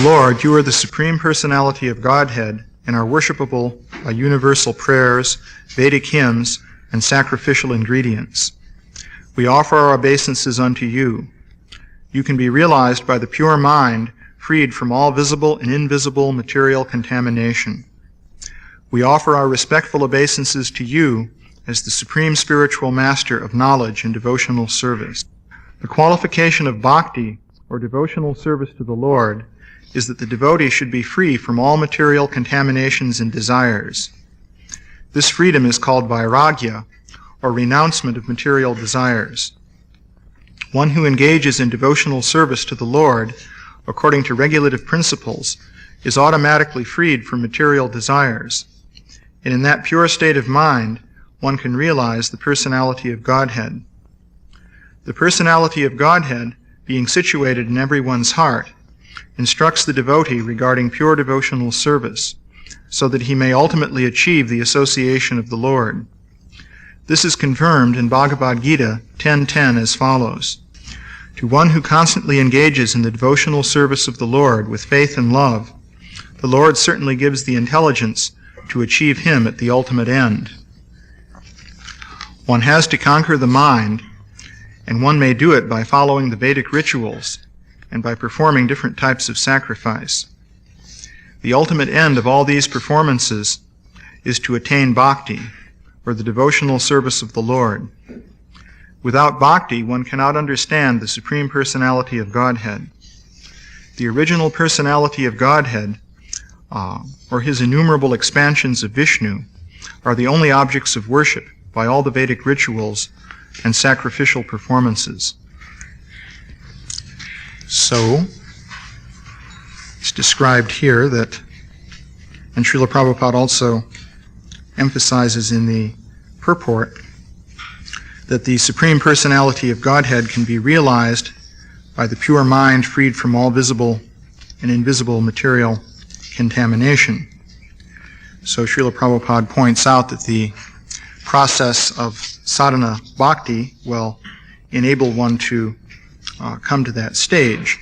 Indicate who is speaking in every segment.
Speaker 1: Lord, you are the Supreme Personality of Godhead and are worshipable by universal prayers, Vedic hymns, and sacrificial ingredients. We offer our obeisances unto you. You can be realized by the pure mind, freed from all visible and invisible material contamination. We offer our respectful obeisances to you as the Supreme Spiritual Master of knowledge and devotional service. The qualification of bhakti, or devotional service to the Lord, is that the devotee should be free from all material contaminations and desires. This freedom is called vairagya, or renouncement of material desires. One who engages in devotional service to the Lord, according to regulative principles, is automatically freed from material desires. And in that pure state of mind, one can realize the personality of Godhead. The personality of Godhead, being situated in everyone's heart, instructs the devotee regarding pure devotional service, so that he may ultimately achieve the association of the Lord. This is confirmed in Bhagavad Gita 10:10 as follows: To one who constantly engages in the devotional service of the Lord with faith and love, the Lord certainly gives the intelligence to achieve him at the ultimate end. One has to conquer the mind, and one may do it by following the Vedic rituals and by performing different types of sacrifice. The ultimate end of all these performances is to attain bhakti, or the devotional service of the Lord. Without bhakti, one cannot understand the Supreme Personality of Godhead. The original personality of Godhead, or his innumerable expansions of Vishnu, are the only objects of worship by all the Vedic rituals and sacrificial performances. So, it's described here that, and Srila Prabhupada also emphasizes in the purport, that the Supreme Personality of Godhead can be realized by the pure mind freed from all visible and invisible material contamination. So Srila Prabhupada points out that the process of sadhana bhakti will enable one to come to that stage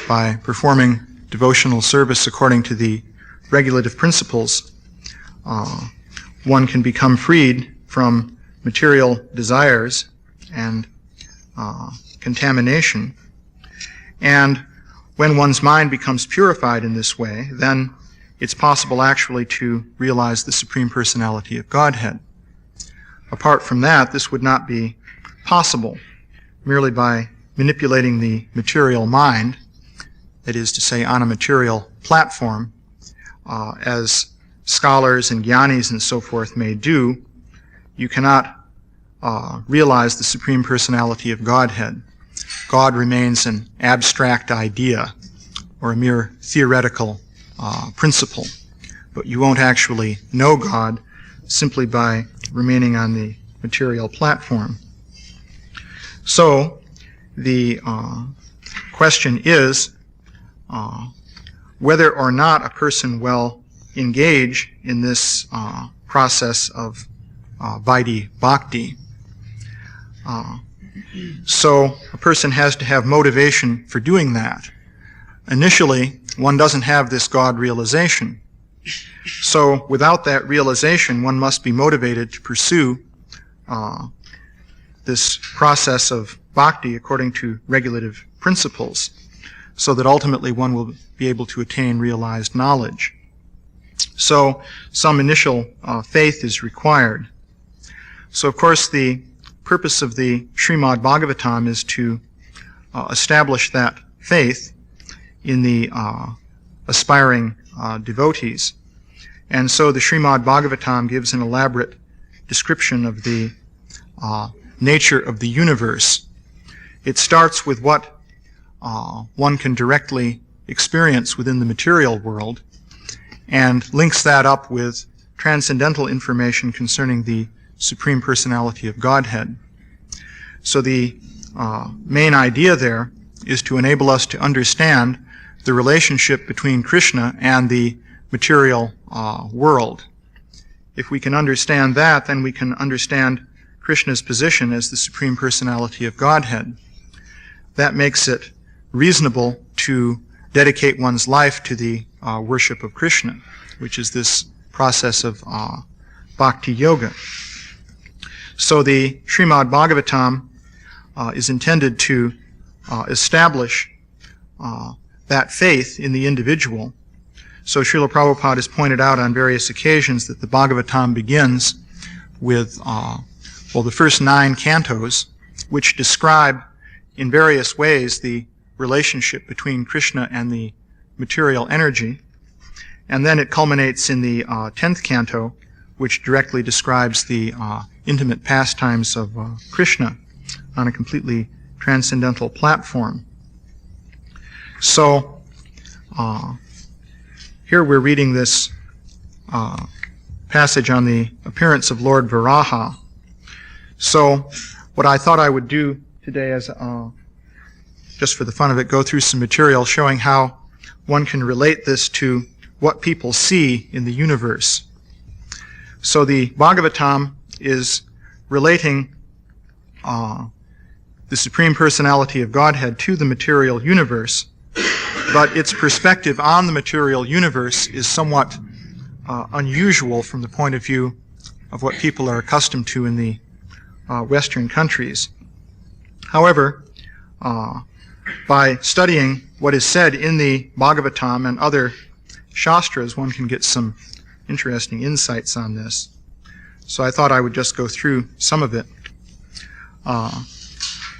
Speaker 1: by performing devotional service according to the regulative principles. One can become freed from material desires and contamination. And when one's mind becomes purified in this way, then it's possible actually to realize the Supreme Personality of Godhead. Apart from that, this would not be possible merely by manipulating the material mind, that is to say, on a material platform, as scholars and jnanis and so forth may do. You cannot realize the Supreme Personality of Godhead. God remains an abstract idea or a mere theoretical principle, but you won't actually know God simply by remaining on the material platform. So the question is whether or not a person will engage in this process of Vaidhi Bhakti. So a person has to have motivation for doing that. Initially, one doesn't have this God realization. So without that realization, one must be motivated to pursue this process of bhakti according to regulative principles, so that ultimately one will be able to attain realized knowledge. So some initial faith is required. So of course the purpose of the Srimad Bhagavatam is to establish that faith in the aspiring devotees. And so the Srimad Bhagavatam gives an elaborate description of the nature of the universe. It starts with what one can directly experience within the material world and links that up with transcendental information concerning the Supreme Personality of Godhead. So the main idea there is to enable us to understand the relationship between Krishna and the material world. If we can understand that, then we can understand Krishna's position as the Supreme Personality of Godhead. That makes it reasonable to dedicate one's life to the worship of Krishna, which is this process of bhakti yoga. So the Srimad Bhagavatam is intended to establish that faith in the individual. So Srila Prabhupada has pointed out on various occasions that the Bhagavatam begins with, the first 9 cantos, which describe in various ways the relationship between Krishna and the material energy. And then it culminates in the 10th canto, which directly describes the intimate pastimes of Krishna on a completely transcendental platform. So, here we're reading this passage on the appearance of Lord Varaha. So, what I thought I would do today is, just for the fun of it, go through some material showing how one can relate this to what people see in the universe. So the Bhagavatam is relating the Supreme Personality of Godhead to the material universe, but its perspective on the material universe is somewhat unusual from the point of view of what people are accustomed to in the Western countries. However, by studying what is said in the Bhagavatam and other Shastras, one can get some interesting insights on this. So I thought I would just go through some of it.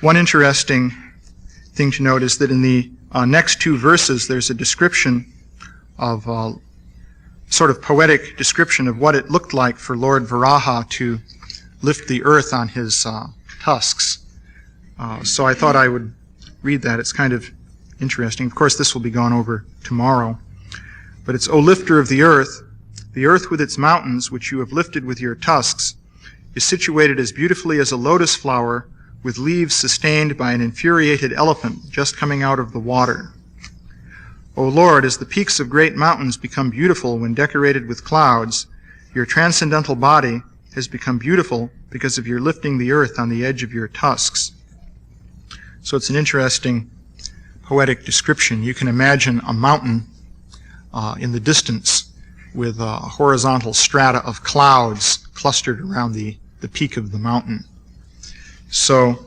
Speaker 1: One interesting thing to note is that in the next 2 verses there's a description of sort of poetic description of what it looked like for Lord Varaha to lift the earth on his tusks. So I thought I would read that. It's kind of interesting. Of course, this will be gone over tomorrow. But it's, O lifter of the earth with its mountains, which you have lifted with your tusks, is situated as beautifully as a lotus flower with leaves sustained by an infuriated elephant just coming out of the water. O Lord, as the peaks of great mountains become beautiful when decorated with clouds, your transcendental body has become beautiful because of your lifting the earth on the edge of your tusks. So it's an interesting poetic description. You can imagine a mountain in the distance with horizontal strata of clouds clustered around the peak of the mountain. So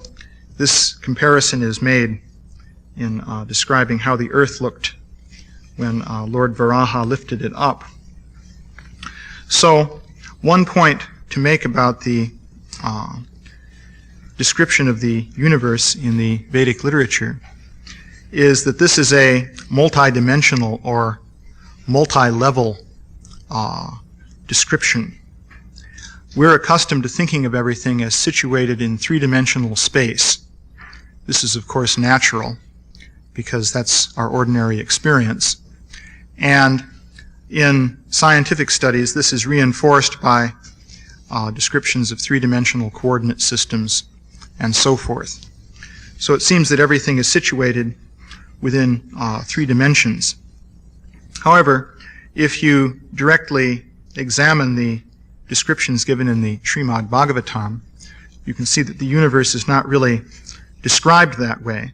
Speaker 1: this comparison is made in describing how the earth looked when Lord Varaha lifted it up. So one point to make about the description of the universe in the Vedic literature is that this is a multi-dimensional or multi-level description. We're accustomed to thinking of everything as situated in 3-dimensional space. This is, of course, natural, because that's our ordinary experience. And in scientific studies, this is reinforced by descriptions of 3-dimensional coordinate systems and so forth. So it seems that everything is situated within 3 dimensions. However, if you directly examine the descriptions given in the Srimad Bhagavatam, you can see that the universe is not really described that way.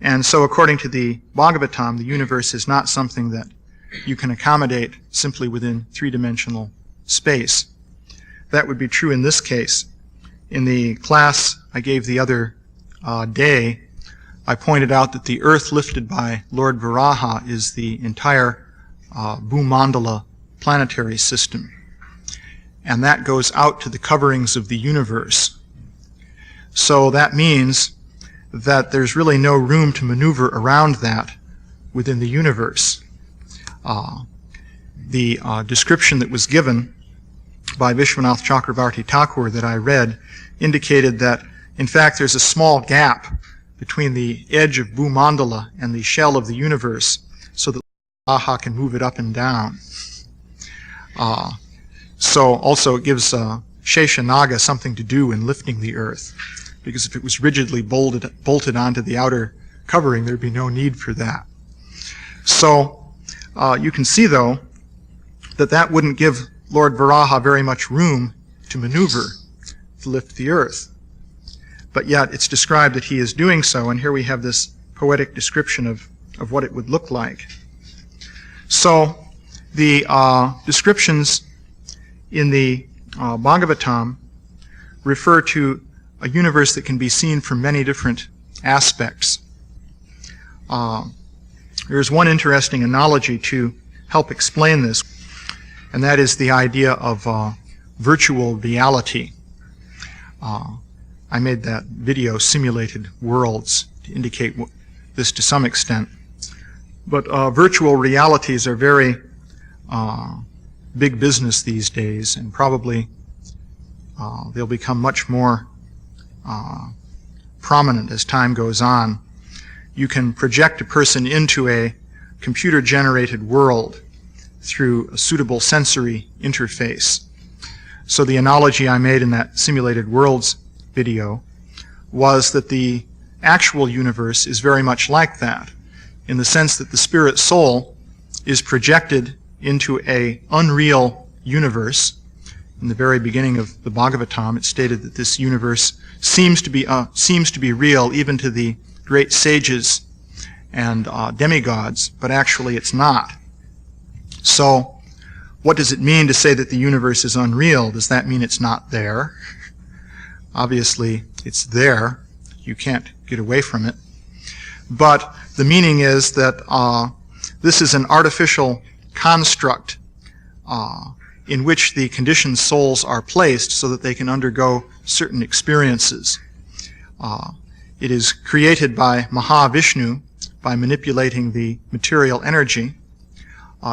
Speaker 1: And so according to the Bhagavatam, the universe is not something that you can accommodate simply within 3-dimensional space. That would be true in this case. In the class I gave the other day, I pointed out that the earth lifted by Lord Varaha is the entire Bhumandala planetary system. And that goes out to the coverings of the universe. So that means that there's really no room to maneuver around that within the universe. The description that was given by Vishwanath Chakravarti Thakur that I read indicated that, in fact, there's a small gap between the edge of Bhumandala and the shell of the universe so that Varaha can move it up and down. So also it gives Sheshanaga something to do in lifting the earth, because if it was rigidly bolted onto the outer covering, there'd be no need for that. So you can see, though, that wouldn't give Lord Varaha very much room to maneuver to lift the earth. But yet it's described that he is doing so, and here we have this poetic description of of what it would look like. So the descriptions in the Bhagavatam refer to a universe that can be seen from many different aspects. There's one interesting analogy to help explain this, and that is the idea of virtual reality. I made that video, Simulated Worlds, to indicate this to some extent. But virtual realities are very big business these days, and probably they'll become much more prominent as time goes on. You can project a person into a computer-generated world through a suitable sensory interface. So the analogy I made in that Simulated Worlds video was that the actual universe is very much like that, in the sense that the spirit soul is projected into an unreal universe. In the very beginning of the Bhagavatam, it stated that this universe seems to be real even to the great sages and demigods, but actually it's not. So, what does it mean to say that the universe is unreal? Does that mean it's not there? Obviously, it's there. You can't get away from it. But the meaning is that this is an artificial construct in which the conditioned souls are placed so that they can undergo certain experiences. It is created by Mahavishnu by manipulating the material energy.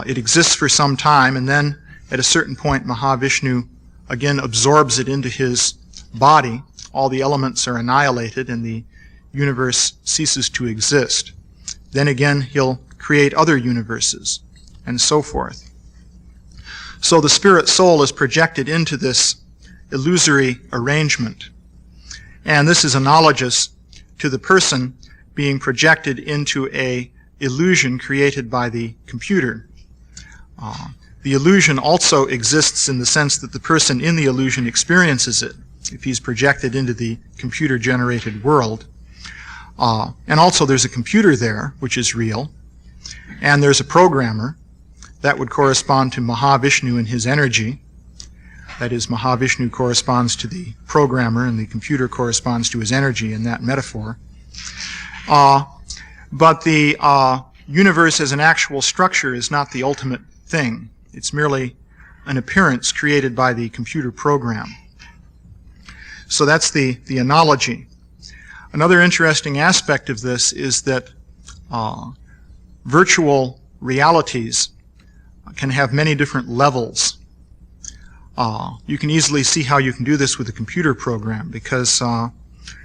Speaker 1: It exists for some time, and then at a certain point Mahavishnu again absorbs it into his body. All the elements are annihilated and the universe ceases to exist. Then again he'll create other universes, and so forth. So the spirit soul is projected into this illusory arrangement. And this is analogous to the person being projected into an illusion created by the computer. The illusion also exists in the sense that the person in the illusion experiences it, if he's projected into the computer-generated world. And also there's a computer there, which is real, and there's a programmer. That would correspond to Mahavishnu and his energy. That is, Mahavishnu corresponds to the programmer and the computer corresponds to his energy in that metaphor. But the universe as an actual structure is not the ultimate thing. It's merely an appearance created by the computer program. So that's the analogy. Another interesting aspect of this is that virtual realities can have many different levels. You can easily see how you can do this with a computer program, because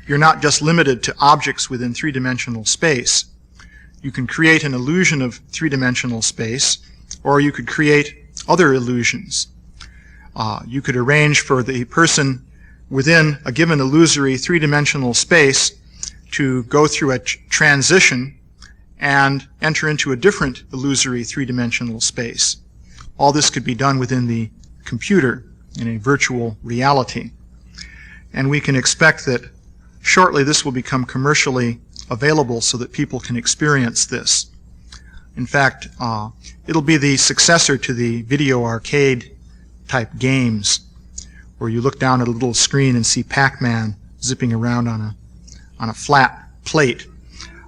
Speaker 1: you're not just limited to objects within three-dimensional space. You can create an illusion of three-dimensional space, or you could create other illusions. You could arrange for the person within a given illusory three-dimensional space to go through a transition and enter into a different illusory three-dimensional space. All this could be done within the computer in a virtual reality. And we can expect that shortly this will become commercially available so that people can experience this. In fact, it'll be the successor to the video arcade type games, where you look down at a little screen and see Pac-Man zipping around on a flat plate.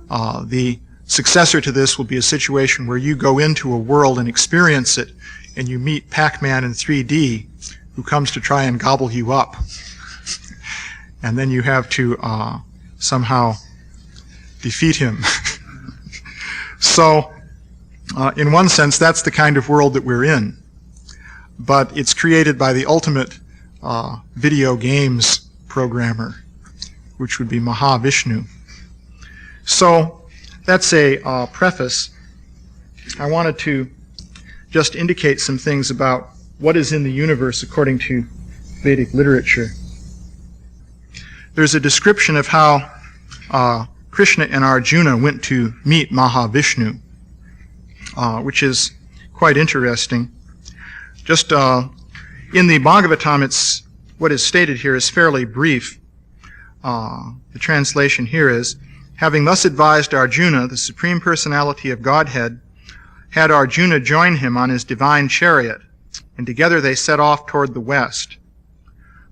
Speaker 1: The successor to this will be a situation where you go into a world and experience it, and you meet Pac-Man in 3D, who comes to try and gobble you up. And then you have to somehow defeat him. So, in one sense, that's the kind of world that we're in. But it's created by the ultimate video games programmer, which would be Mahavishnu. So, that's a preface. I wanted to just indicate some things about what is in the universe according to Vedic literature. There's a description of how Krishna and Arjuna went to meet Mahavishnu, which is quite interesting. Just in the Bhagavatam, what is stated here is fairly brief. The translation here is, Having thus advised Arjuna, the Supreme Personality of Godhead had Arjuna join him on his divine chariot, and together they set off toward the west.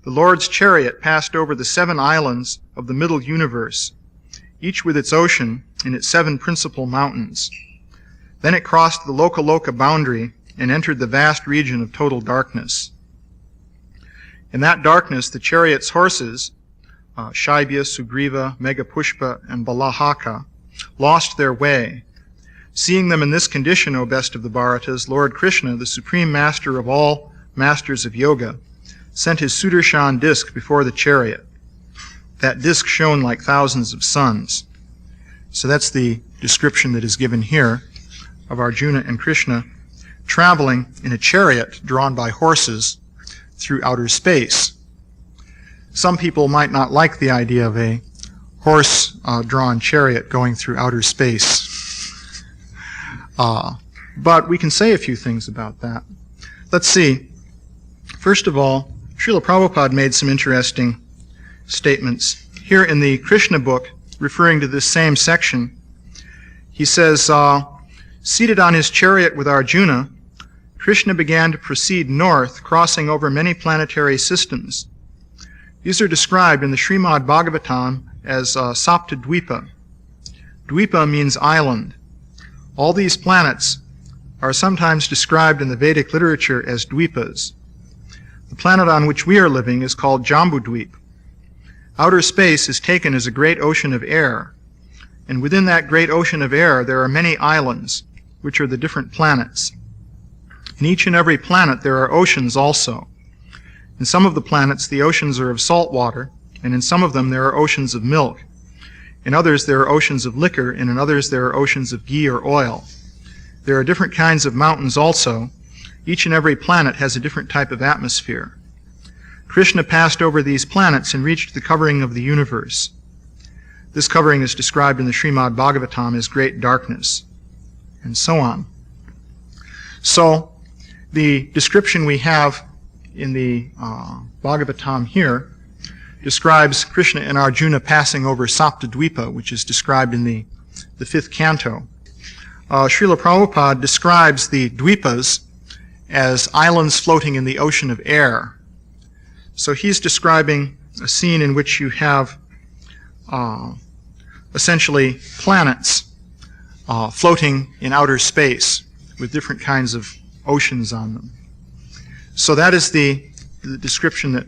Speaker 1: The Lord's chariot passed over the 7 islands of the middle universe, each with its ocean and its 7 principal mountains. Then it crossed the Loka boundary and entered the vast region of total darkness. In that darkness, the chariot's horses, Shaibya, Sugriva, Megapushpa, and Balahaka, lost their way. Seeing them in this condition, O best of the Bharatas, Lord Krishna, the supreme master of all masters of yoga, sent his Sudarshan disc before the chariot. That disc shone like thousands of suns. So that's the description that is given here of Arjuna and Krishna traveling in a chariot drawn by horses through outer space. Some people might not like the idea of a horse-drawn chariot going through outer space. But we can say a few things about that. Let's see. First of all, Srila Prabhupada made some interesting statements. Here in the Krishna book, referring to this same section, he says, seated on his chariot with Arjuna, Krishna began to proceed north, crossing over many planetary systems. These are described in the Srimad Bhagavatam as Saptadvipa. Dvipa means island. All these planets are sometimes described in the Vedic literature as Dvipas. The planet on which we are living is called Jambudvip. Outer space is taken as a great ocean of air, and within that great ocean of air there are many islands, which are the different planets. In each and every planet there are oceans also. In some of the planets the oceans are of salt water, and in some of them there are oceans of milk. In others there are oceans of liquor, and in others there are oceans of ghee or oil. There are different kinds of mountains also. Each and every planet has a different type of atmosphere. Krishna passed over these planets and reached the covering of the universe. This covering is described in the Srimad Bhagavatam as great darkness, and so on. So, the description we have in the Bhagavatam here describes Krishna and Arjuna passing over Saptadvipa, which is described in the 5th canto. Srila Prabhupada describes the Dvipas as islands floating in the ocean of air. So he's describing a scene in which you have essentially planets floating in outer space with different kinds of oceans on them. So that is the description that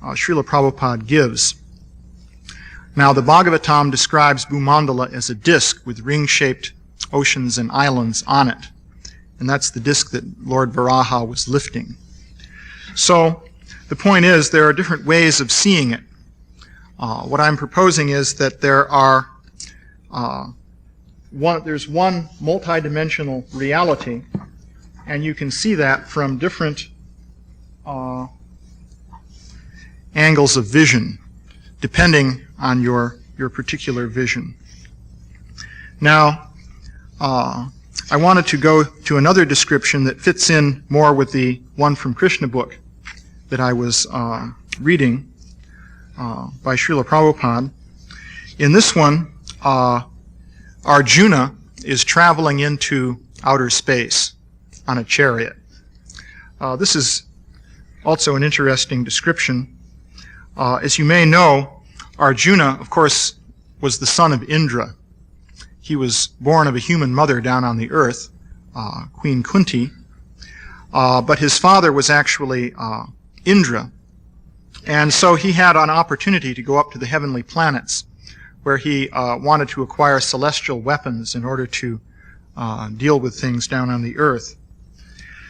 Speaker 1: Srila Prabhupada gives. Now the Bhagavatam describes Bhumandala as a disk with ring-shaped oceans and islands on it. And that's the disk that Lord Varaha was lifting. So the point is there are different ways of seeing it. What I'm proposing is that there are there's one multidimensional reality, and you can see that from different angles of vision, depending on your particular vision. Now, I wanted to go to another description that fits in more with the one from Krishna book that I was reading by Srila Prabhupada. In this one, Arjuna is traveling into outer space on a chariot. This is also an interesting description. As you may know, Arjuna, of course, was the son of Indra. He was born of a human mother down on the earth, Queen Kunti, but his father was actually Indra. And so he had an opportunity to go up to the heavenly planets, where he wanted to acquire celestial weapons in order to deal with things down on the earth.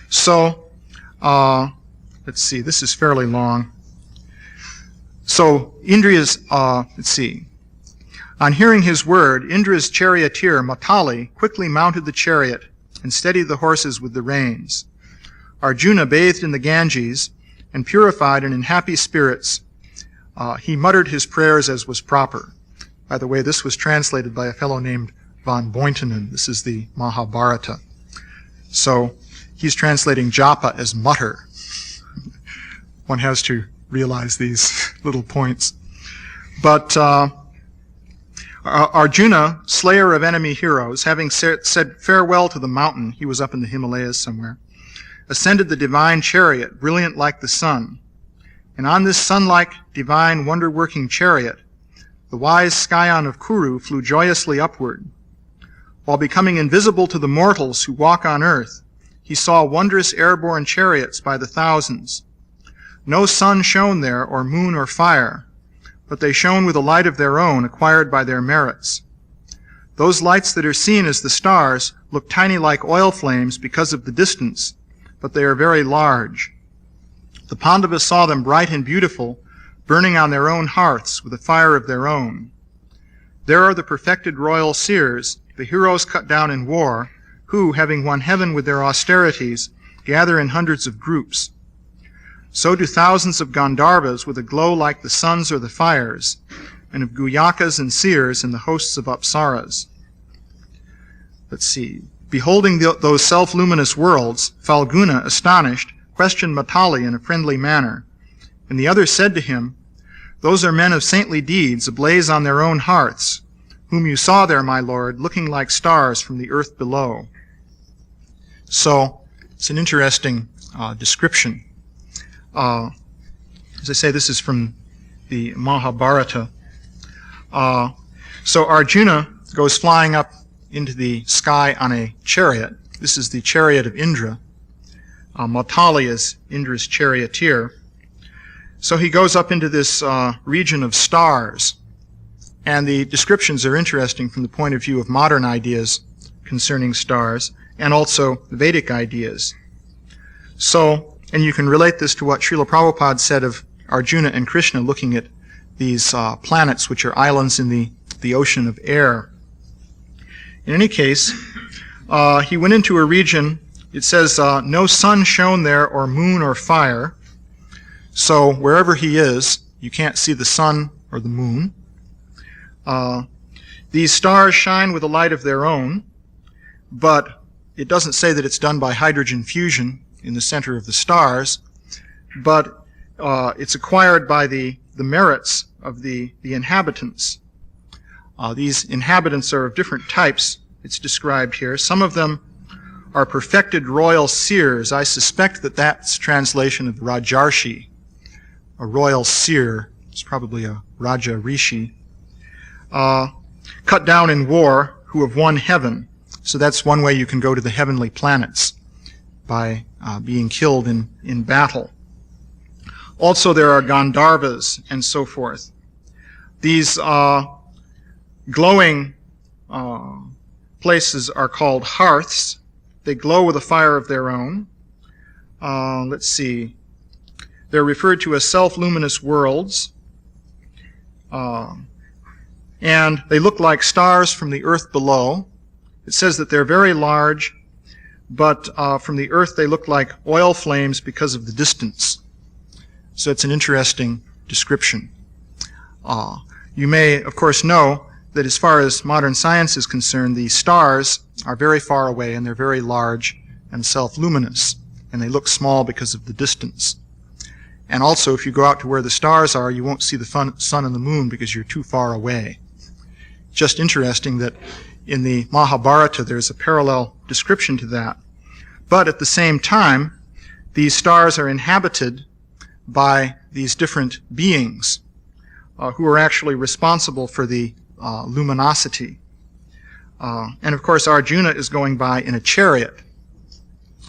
Speaker 1: So, let's see, this is fairly long. So, let's see. On hearing his word, Indra's charioteer, Matali, quickly mounted the chariot and steadied the horses with the reins. Arjuna bathed in the Ganges and purified and in happy spirits. He muttered his prayers as was proper. By the way, this was translated by a fellow named von Bointenen. This is the Mahabharata. So, he's translating japa as mutter. One has to realize these little points. But Arjuna, slayer of enemy heroes, having said farewell to the mountain, he was up in the Himalayas somewhere, ascended the divine chariot, brilliant like the sun. And on this sun-like, divine, wonder-working chariot, the wise scion of Kuru flew joyously upward. While becoming invisible to the mortals who walk on earth, he saw wondrous airborne chariots by the thousands. No sun shone there, or moon or fire, but they shone with a light of their own, acquired by their merits. Those lights that are seen as the stars look tiny like oil flames because of the distance, but they are very large. The Pandavas saw them bright and beautiful, burning on their own hearths with a fire of their own. There are the perfected royal seers, the heroes cut down in war, who, having won heaven with their austerities, gather in hundreds of groups. So do thousands of Gandharvas with a glow like the suns or the fires, and of Guyakas and seers in the hosts of Apsaras. Let's see. Beholding those self-luminous worlds, Falguna, astonished, questioned Matali in a friendly manner. And the other said to him, "Those are men of saintly deeds, ablaze on their own hearths, whom you saw there, my lord, looking like stars from the earth below." So, it's an interesting description. As I say, this is from the Mahabharata. So Arjuna goes flying up into the sky on a chariot. This is the chariot of Indra. Matali is Indra's charioteer. So he goes up into this region of stars. And the descriptions are interesting from the point of view of modern ideas concerning stars, and also Vedic ideas. So, and you can relate this to what Srila Prabhupada said of Arjuna and Krishna looking at these planets, which are islands in the ocean of air. In any case, he went into a region, it says, no sun shone there, or moon or fire. So wherever he is, you can't see the sun or the moon. These stars shine with a light of their own, but it doesn't say that it's done by hydrogen fusion in the center of the stars, but it's acquired by the merits of the inhabitants. These inhabitants are of different types, it's described here. Some of them are perfected royal seers. I suspect that that's translation of Rajarshi. A royal seer is probably a Raja Rishi. Cut down in war, who have won heaven. So that's one way you can go to the heavenly planets, by being killed in battle. Also, there are Gandharvas and so forth. These glowing places are called hearths. They glow with a fire of their own. Let's see. They're referred to as self-luminous worlds. And they look like stars from the earth below. It says that they're very large, but from the earth they look like oil flames because of the distance. So it's an interesting description. You may, of course, know that as far as modern science is concerned, the stars are very far away and they're very large and self-luminous, and they look small because of the distance. And also, if you go out to where the stars are, you won't see the sun and the moon because you're too far away. Just interesting that in the Mahabharata there's a parallel description to that. But at the same time, these stars are inhabited by these different beings who are actually responsible for the luminosity. And of course, Arjuna is going by in a chariot.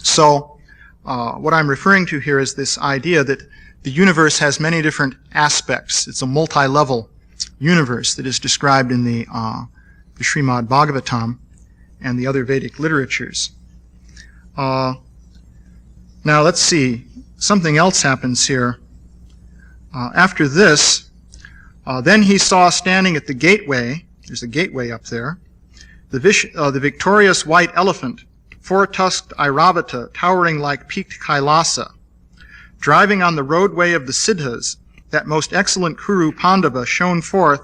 Speaker 1: So what I'm referring to here is this idea that the universe has many different aspects. It's a multi-level universe that is described in the Srimad Bhagavatam and the other Vedic literatures. Now let's see. Something else happens here. After this, then he saw standing at the gateway, there's a gateway up there, the victorious white elephant, four-tusked Airavata, towering like peaked Kailasa, driving on the roadway of the Siddhas. That most excellent Kuru Pandava shone forth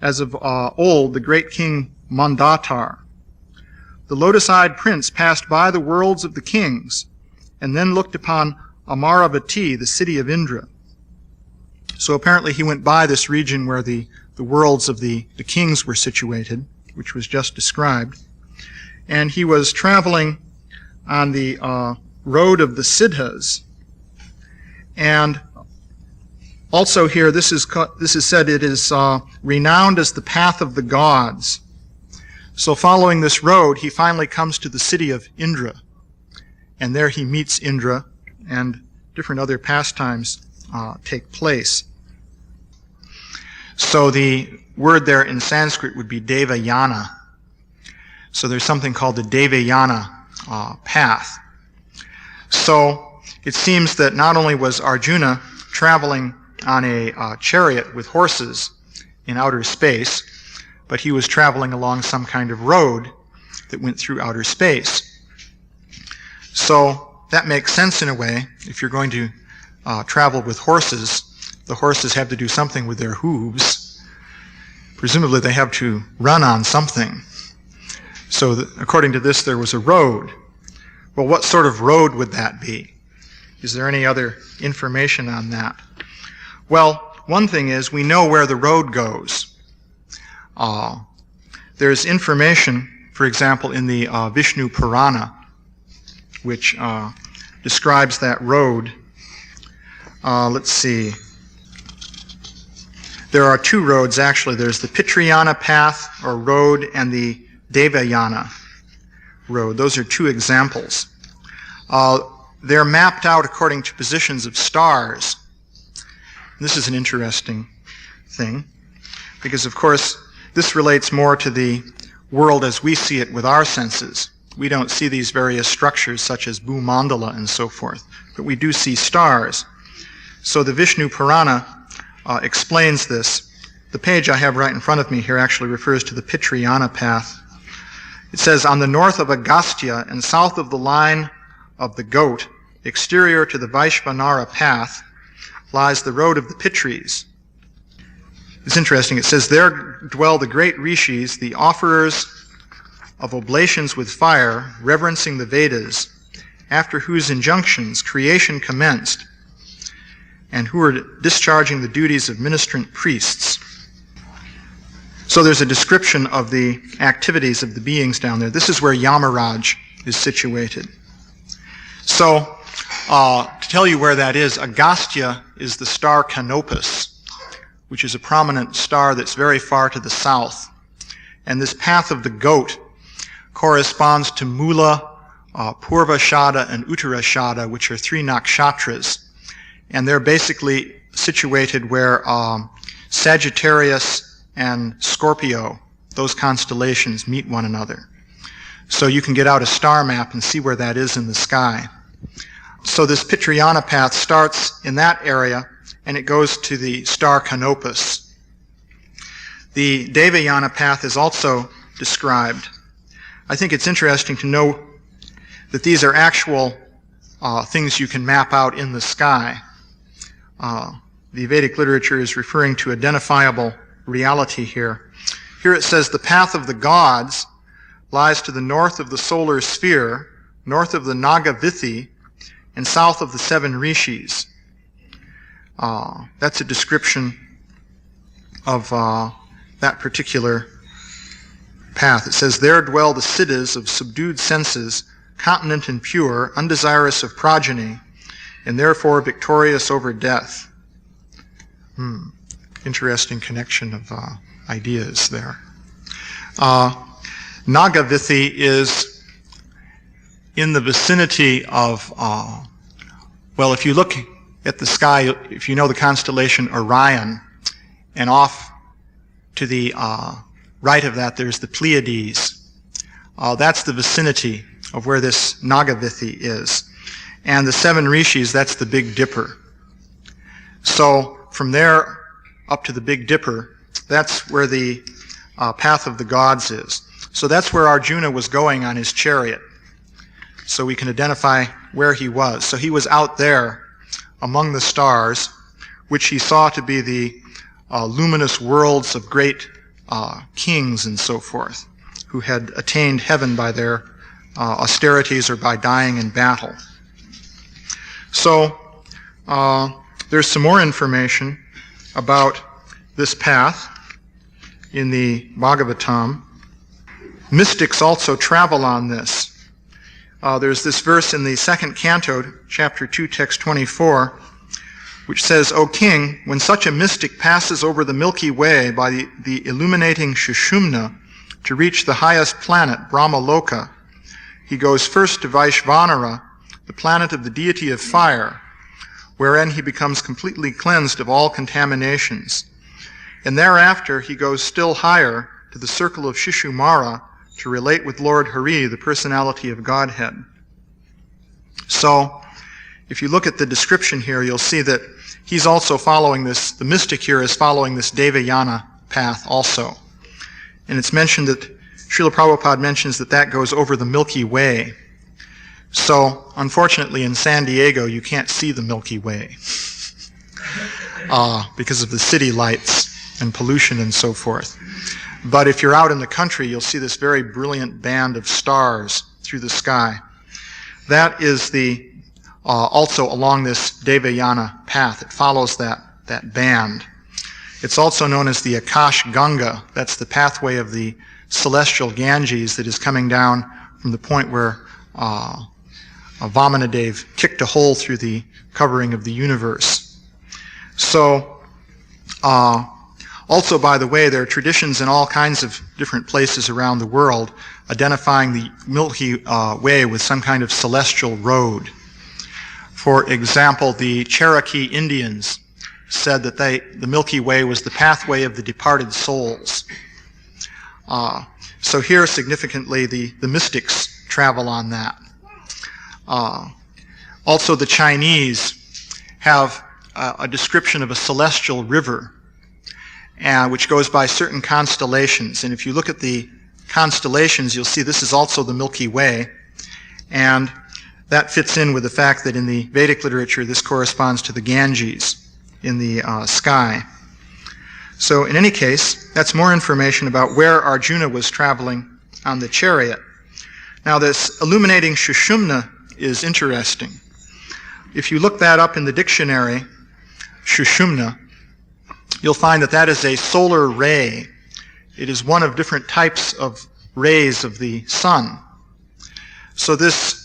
Speaker 1: as of old the great king Mandatar. The lotus-eyed prince passed by the worlds of the kings, and then looked upon Amaravati, the city of Indra. So apparently he went by this region where the the worlds of the kings were situated, which was just described. And he was traveling on the road of the Siddhas. And also here, this is said it is renowned as the path of the gods. So following this road, he finally comes to the city of Indra. And there he meets Indra, and different other pastimes take place. So the word there in Sanskrit would be Devayana. So there's something called the Devayana path. So it seems that not only was Arjuna traveling on a chariot with horses in outer space, but he was traveling along some kind of road that went through outer space. So that makes sense in a way. If you're going to travel with horses, the horses have to do something with their hooves. Presumably they have to run on something. So according to this, there was a road. Well, what sort of road would that be? Is there any other information on that? Well, one thing is we know where the road goes. There's information, for example, in the Vishnu Purana, which describes that road. Let's see. There are two roads, actually. There's the Pitrayana path, or road, and the Devayana road. Those are two examples. They're mapped out according to positions of stars. This is an interesting thing, because, of course, this relates more to the world as we see it with our senses. We don't see these various structures such as Bhumandala and so forth, but we do see stars. So the Vishnu Purana explains this. The page I have right in front of me here actually refers to the Pitrayana path. It says, on the north of Agastya and south of the line of the goat, exterior to the Vaishvanara path, lies the road of the Pitris. It's interesting. It says, there dwell the great rishis, the offerers of oblations with fire, reverencing the Vedas, after whose injunctions creation commenced, and who are discharging the duties of ministrant priests. So there's a description of the activities of the beings down there. This is where Yamaraj is situated. So, to tell you where that is, Agastya is the star Canopus, which is a prominent star that's very far to the south. And this path of the goat corresponds to Mula, Purvashada, and Uttarashada, which are three nakshatras. And they're basically situated where Sagittarius and Scorpio, those constellations, meet one another. So you can get out a star map and see where that is in the sky. So this Pitrayana path starts in that area, and it goes to the star Canopus. The Devayana path is also described. I think it's interesting to know that these are actual things you can map out in the sky. The Vedic literature is referring to identifiable reality here. Here it says, the path of the gods lies to the north of the solar sphere, north of the Nagavithi, and south of the seven rishis. That's a description of that particular path. It says, there dwell the siddhas of subdued senses, continent and pure, undesirous of progeny, and therefore victorious over death. Interesting connection of ideas there. Nagavithi is in the vicinity of, well, if you look at the sky, if you know the constellation Orion, and off to the right of that there's the Pleiades. That's the vicinity of where this Nagavithi is. And the seven rishis, that's the Big Dipper. So from there up to the Big Dipper, that's where the path of the gods is. So that's where Arjuna was going on his chariot. So we can identify where he was. So he was out there among the stars, which he saw to be the luminous worlds of great kings and so forth, who had attained heaven by their austerities or by dying in battle. So there's some more information about this path. in the Bhagavatam. Mystics also travel on this. There's this verse in the second canto, chapter 2, text 24, which says, "O king, when such a mystic passes over the Milky Way by the illuminating Shushumna to reach the highest planet, Brahmaloka, he goes first to Vaishvanara, the planet of the deity of fire, wherein he becomes completely cleansed of all contaminations. And thereafter he goes still higher to the circle of Shishumara to relate with Lord Hari, the personality of Godhead." So, if you look at the description here, you'll see that he's also following this, the mystic here is following this Devayana path also. And it's mentioned that, Srila Prabhupada mentions that that goes over the Milky Way. So, unfortunately, in San Diego, you can't see the Milky Way because of the city lights and pollution and so forth. But if you're out in the country, you'll see this very brilliant band of stars through the sky. That is the also along this Devayana path. It follows that band. It's also known as the Akash Ganga. That's the pathway of the celestial Ganges that is coming down from the point where Vamanadev kicked a hole through the covering of the universe. So, also, by the way, there are traditions in all kinds of different places around the world identifying the Milky Way with some kind of celestial road. For example, the Cherokee Indians said that the Milky Way was the pathway of the departed souls. So here, significantly, the mystics travel on that. Also, the Chinese have a description of a celestial river, which goes by certain constellations. And if you look at the constellations, you'll see this is also the Milky Way. And that fits in with the fact that in the Vedic literature, this corresponds to the Ganges in the sky. So in any case, that's more information about where Arjuna was traveling on the chariot. Now this illuminating Shushumna is interesting. If you look that up in the dictionary, Shushumna, you'll find that that is a solar ray. It is one of different types of rays of the sun. So this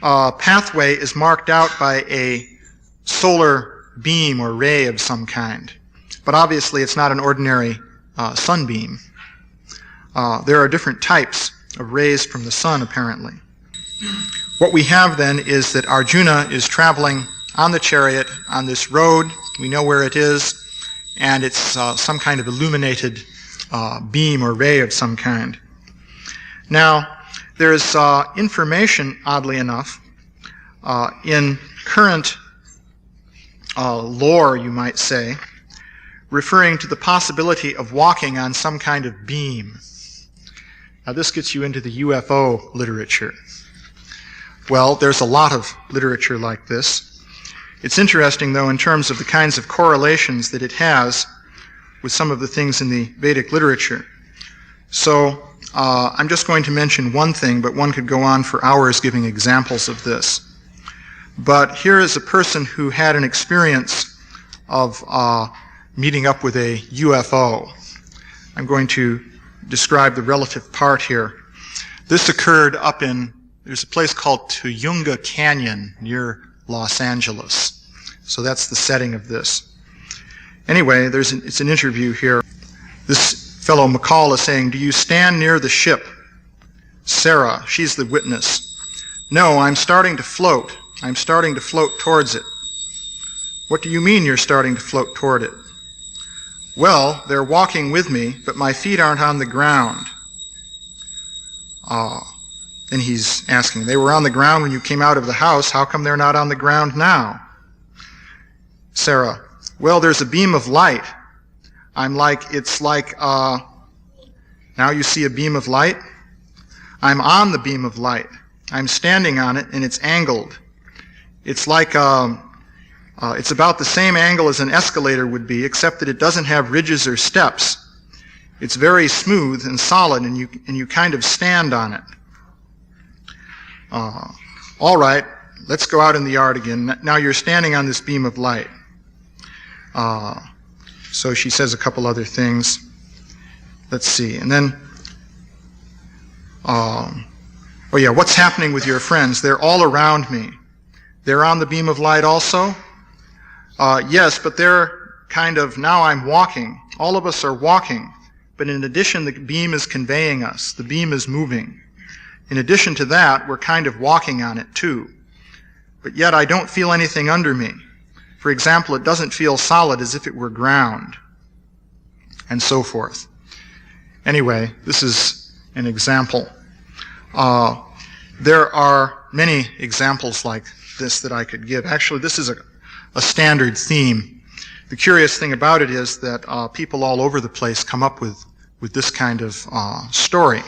Speaker 1: pathway is marked out by a solar beam or ray of some kind. But obviously it's not an ordinary sunbeam. There are different types of rays from the sun, apparently. What we have then is that Arjuna is traveling on the chariot on this road. We know where it is, and it's some kind of illuminated beam or ray of some kind. Now, there's information, oddly enough, in current lore, you might say, referring to the possibility of walking on some kind of beam. Now, this gets you into the UFO literature. Well, there's a lot of literature like this. It's interesting, though, in terms of the kinds of correlations that it has with some of the things in the Vedic literature. So, I'm just going to mention one thing, but one could go on for hours giving examples of this. But here is a person who had an experience of meeting up with a UFO. I'm going to describe the relative part here. This occurred up in, there's a place called Tuyunga Canyon near Los Angeles. So that's the setting of this. Anyway, it's an interview here. This fellow McCall is saying, "Do you stand near the ship?" Sarah, she's the witness. "No, I'm starting to float. I'm starting to float towards it." "What do you mean you're starting to float toward it?" "Well, they're walking with me, but my feet aren't on the ground." Then he's asking, "They were on the ground when you came out of the house. How come they're not on the ground now?" Sarah, "Well, there's a beam of light. It's like, now you see a beam of light? I'm on the beam of light. I'm standing on it, and it's angled. It's like, it's about the same angle as an escalator would be, except that it doesn't have ridges or steps. It's very smooth and solid, and you kind of stand on it." "All right, let's go out in the yard again. Now you're standing on this beam of light." So she says a couple other things. let's see, and then, what's happening with your friends? They're all around me. They're on the beam of light also? Yes, but they're kind of, now I'm walking. All of us are walking. But in addition, the beam is conveying us. The beam is moving. In addition to that, we're kind of walking on it too. But yet I don't feel anything under me. For example, it doesn't feel solid as if it were ground. And so forth. Anyway, this is an example. There are many examples like this that I could give. Actually, this is a standard theme. The curious thing about it is that people all over the place come up with this kind of story.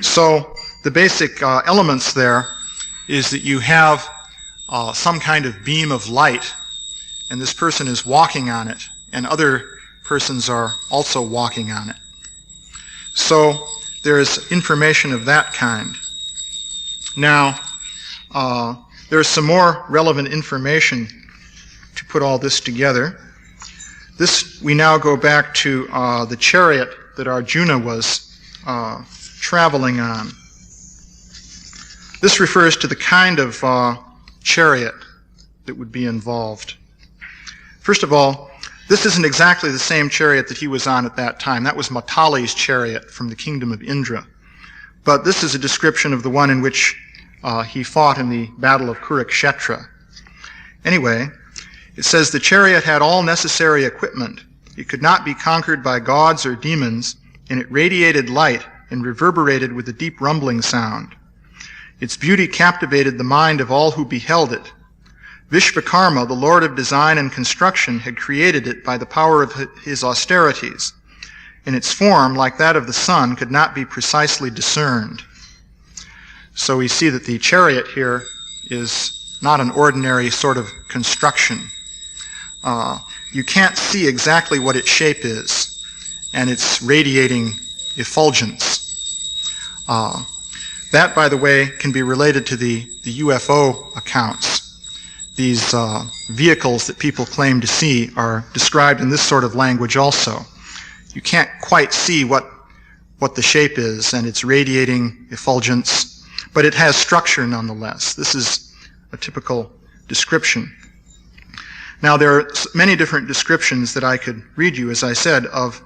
Speaker 1: So the basic elements there is that you have some kind of beam of light, and this person is walking on it, and other persons are also walking on it. So there is information of that kind. Now, there's some more relevant information to put all this together. We now go back to the chariot that Arjuna was traveling on. This refers to the kind of chariot that would be involved. First of all, this isn't exactly the same chariot that he was on at that time. That was Matali's chariot from the kingdom of Indra. But this is a description of the one in which he fought in the battle of Kurukshetra. Anyway, it says the chariot had all necessary equipment. It could not be conquered by gods or demons, and it radiated light and reverberated with a deep rumbling sound. Its beauty captivated the mind of all who beheld it. Vishvakarma, the lord of design and construction, had created it by the power of his austerities, and its form, like that of the sun, could not be precisely discerned. So we see that the chariot here is not an ordinary sort of construction. You can't see exactly what its shape is, and it's radiating effulgence. That, by the way, can be related to the UFO accounts. These vehicles that people claim to see are described in this sort of language also. You can't quite see what the shape is, and it's radiating effulgence, but it has structure nonetheless. This is a typical description. Now, there are many different descriptions that I could read you, as I said, of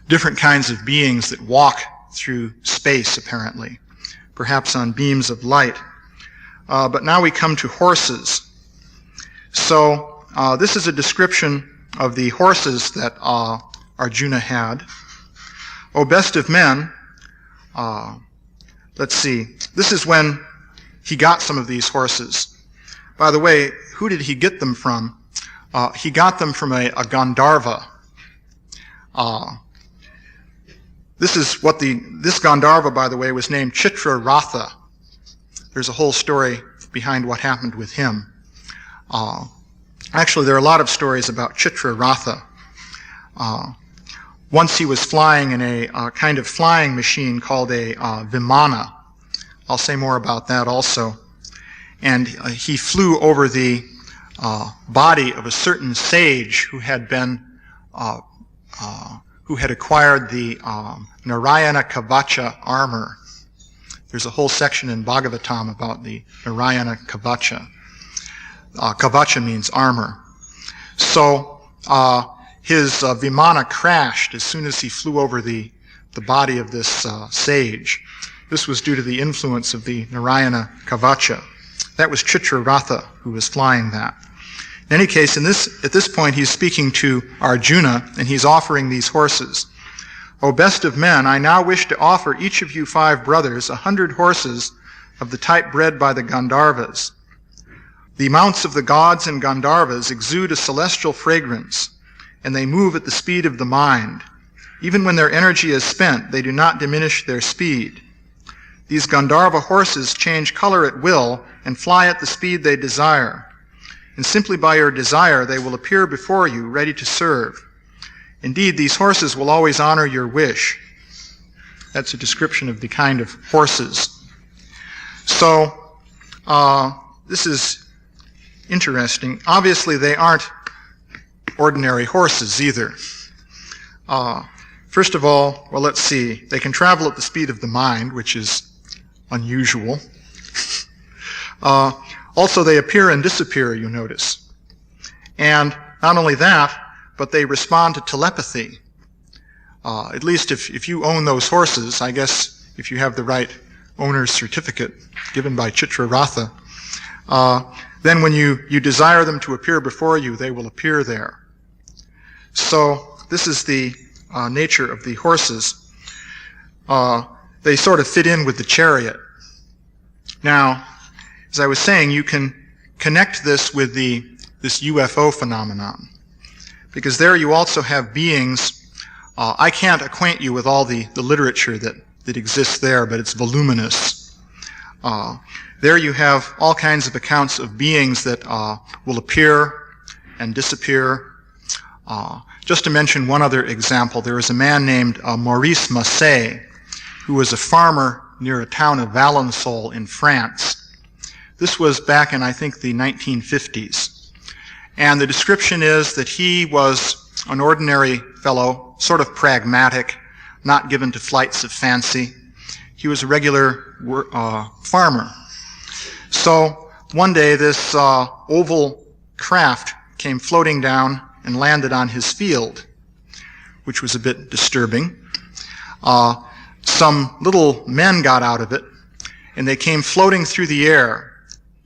Speaker 1: different kinds of beings that walk through space, apparently, perhaps on beams of light. But now we come to horses. So this is a description of the horses that Arjuna had. O best of men, let's see, this is when he got some of these horses. By the way, who did he get them from? He got them from a Gandharva. This Gandharva, by the way, was named Chitraratha. There's a whole story behind what happened with him. Actually, there are a lot of stories about Chitraratha. Once he was flying in a kind of flying machine called a Vimana. I'll say more about that also. And he flew over the body of a certain sage who had acquired the Narayana Kavacha armor. There's a whole section in Bhagavatam about the Narayana Kavacha. Kavacha means armor. So his Vimana crashed as soon as he flew over the body of this sage. This was due to the influence of the Narayana Kavacha. That was Chitraratha who was flying that. In any case, at this point, he's speaking to Arjuna, and he's offering these horses. O best of men, I now wish to offer each of you 5 brothers 100 horses of the type bred by the Gandharvas. The mounts of the gods and Gandharvas exude a celestial fragrance, and they move at the speed of the mind. Even when their energy is spent, they do not diminish their speed. These Gandharva horses change color at will and fly at the speed they desire. And simply by your desire, they will appear before you, ready to serve. Indeed, these horses will always honor your wish. That's a description of the kind of horses. So, this is interesting. Obviously, they aren't ordinary horses either. First of all, well, let's see. They can travel at the speed of the mind, which is unusual. Also, they appear and disappear, you notice. And not only that, but they respond to telepathy. At least if you own those horses, I guess if you have the right owner's certificate given by Chitraratha, then when you desire them to appear before you, they will appear there. So this is the nature of the horses. They sort of fit in with the chariot. Now, as I was saying, you can connect this with this UFO phenomenon, because there you also have beings. I can't acquaint you with all the literature that exists there, but it's voluminous. There you have all kinds of accounts of beings that will appear and disappear. Just to mention one other example, there is a man named Maurice Massé, who was a farmer near a town of Valensole in France. This was back in, I think, the 1950s. And the description is that he was an ordinary fellow, sort of pragmatic, not given to flights of fancy. He was a regular farmer. So one day this oval craft came floating down and landed on his field, which was a bit disturbing. Some little men got out of it, and they came floating through the air.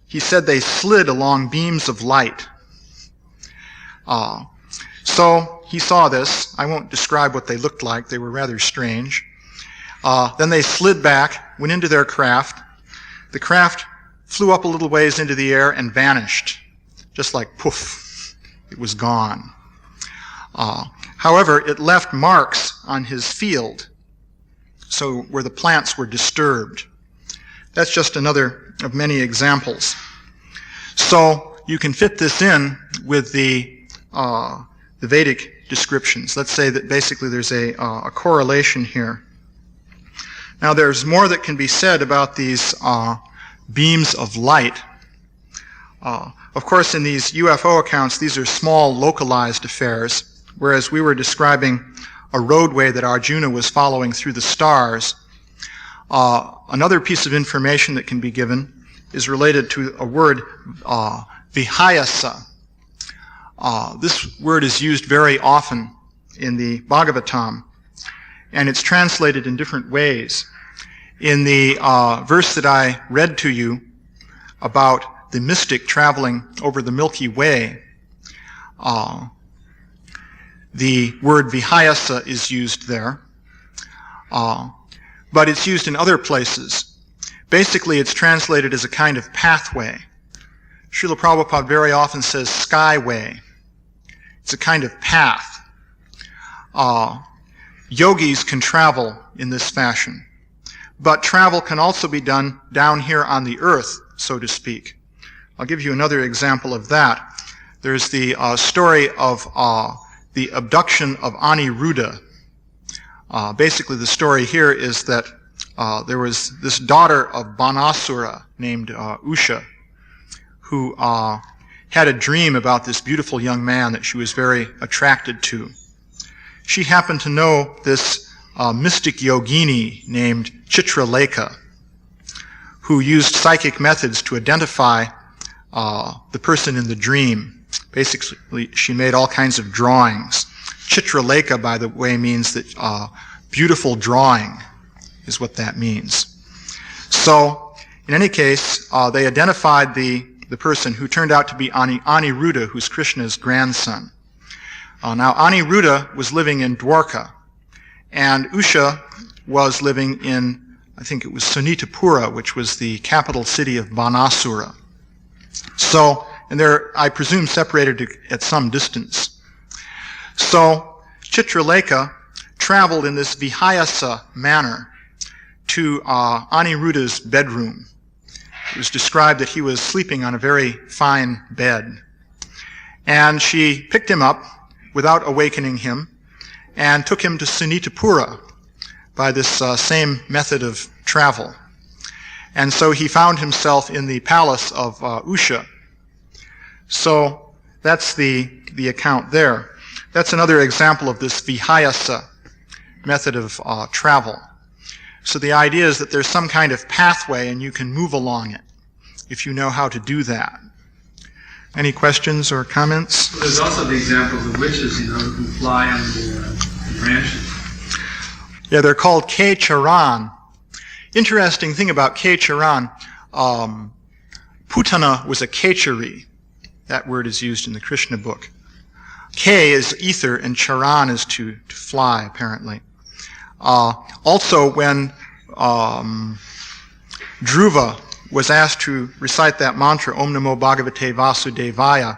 Speaker 1: He said they slid along beams of light. So he saw this. I won't describe what they looked like. They were rather strange. Then they slid back, went into their craft. The craft flew up a little ways into the air and vanished. Just like poof, it was gone. However, it left marks on his field, so where the plants were disturbed. That's just another of many examples. So you can fit this in with the Vedic descriptions. Let's say that basically there's a correlation here. Now there's more that can be said about these beams of light. Of course, in these UFO accounts, these are small, localized affairs, whereas we were describing a roadway that Arjuna was following through the stars. Another piece of information that can be given is related to a word, vihayasa. This word is used very often in the Bhagavatam, and it's translated in different ways. In the verse that I read to you about the mystic traveling over the Milky Way, the word vihayasa is used there, but it's used in other places. Basically, it's translated as a kind of pathway. Srila Prabhupada very often says skyway. It's a kind of path. Yogis can travel in this fashion, but travel can also be done down here on the earth, so to speak. I'll give you another example of that. There's the story of the abduction of Aniruddha. Basically, the story here is that there was this daughter of Banasura named Usha, who had a dream about this beautiful young man that she was very attracted to. She happened to know this mystic yogini named Chitralekha, who used psychic methods to identify the person in the dream. Basically, she made all kinds of drawings. Chitralekha, by the way, means that beautiful drawing is what that means. So, in any case, they identified the person who turned out to be Aniruddha, who's Krishna's grandson. Now, Aniruddha was living in Dwarka, and Usha was living in, I think it was Sunitapura, which was the capital city of Banasura. So, and they're, I presume, separated at some distance. So, Chitralekha traveled in this vihayasa manner to Aniruddha's bedroom. It was described that he was sleeping on a very fine bed. And she picked him up without awakening him and took him to Sunitapura by this same method of travel. And so he found himself in the palace of Usha. So that's the account there. That's another example of this vihayasa. method of travel. So the idea is that there's some kind of pathway and you can move along it if you know how to do that. Any questions or comments?
Speaker 2: There's also the example of the witches, who fly on the branches.
Speaker 1: Yeah, they're called K Charan. Interesting thing about K Charan, Putana was a Kechari. That word is used in the Krishna book. K is ether and Charan is to fly, apparently. Also, when Dhruva was asked to recite that mantra, Om Namo Bhagavate Vasudevaya,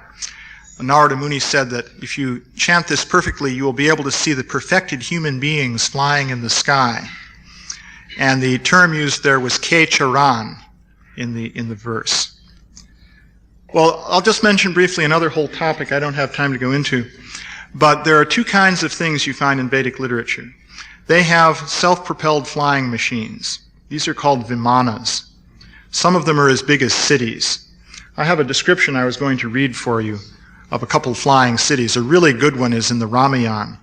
Speaker 1: Narada Muni said that if you chant this perfectly, you will be able to see the perfected human beings flying in the sky. And the term used there was K Charan in the verse. Well, I'll just mention briefly another whole topic I don't have time to go into. But there are two kinds of things you find in Vedic literature. They have self-propelled flying machines. These are called vimanas. Some of them are as big as cities. I have a description I was going to read for you of a couple flying cities. A really good one is in the Ramayana.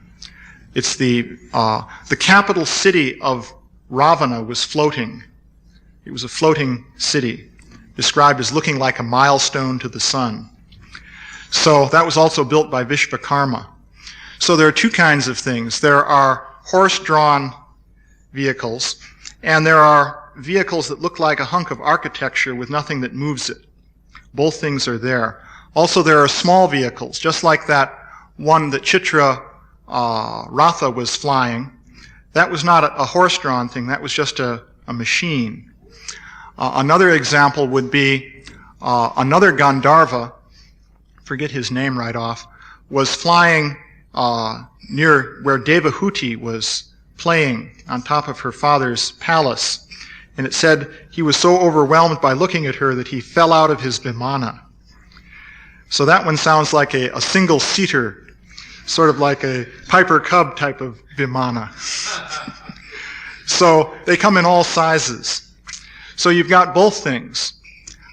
Speaker 1: It's the capital city of Ravana was floating. It was a floating city, described as looking like a milestone to the sun. So that was also built by Vishvakarma. So there are two kinds of things. There are horse-drawn vehicles, and there are vehicles that look like a hunk of architecture with nothing that moves it. Both things are there. Also, there are small vehicles, just like that one that Chitra Ratha was flying. That was not a horse-drawn thing. That was just a machine. Another example would be another Gandharva, forget his name right off, was flying near where Devahuti was playing on top of her father's palace. And it said he was so overwhelmed by looking at her that he fell out of his vimana. So that one sounds like a single-seater, sort of like a Piper Cub type of vimana. So they come in all sizes. So you've got both things.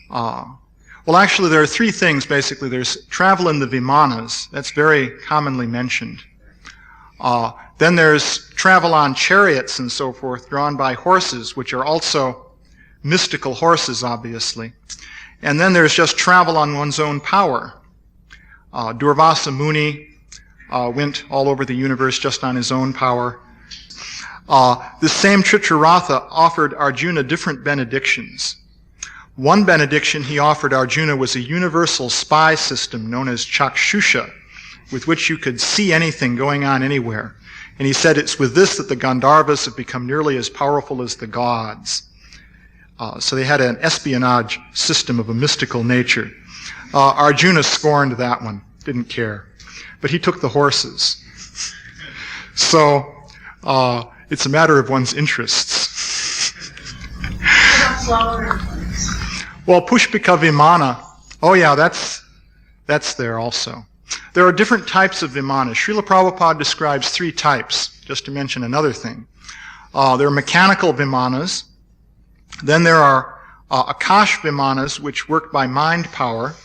Speaker 1: Well, actually, there are three things, basically. There's travel in the vimanas. That's very commonly mentioned. Then there's travel on chariots and so forth, drawn by horses, which are also mystical horses, obviously. And then there's just travel on one's own power. Durvasa Muni went all over the universe just on his own power. This same Chitraratha offered Arjuna different benedictions. One benediction he offered Arjuna was a universal spy system known as Chakshusha, with which you could see anything going on anywhere. And he said it's with this that the Gandharvas have become nearly as powerful as the gods. So they had an espionage system of a mystical nature. Arjuna scorned that one, didn't care. But he took the horses. So it's a matter of one's interests. Well, Pushpika Vimana, oh yeah, that's there also. There are different types of vimanas. Srila Prabhupada describes three types, just to mention another thing. There are mechanical vimanas. Then there are Akash vimanas, which work by mind power.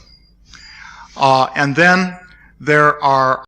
Speaker 1: And then there are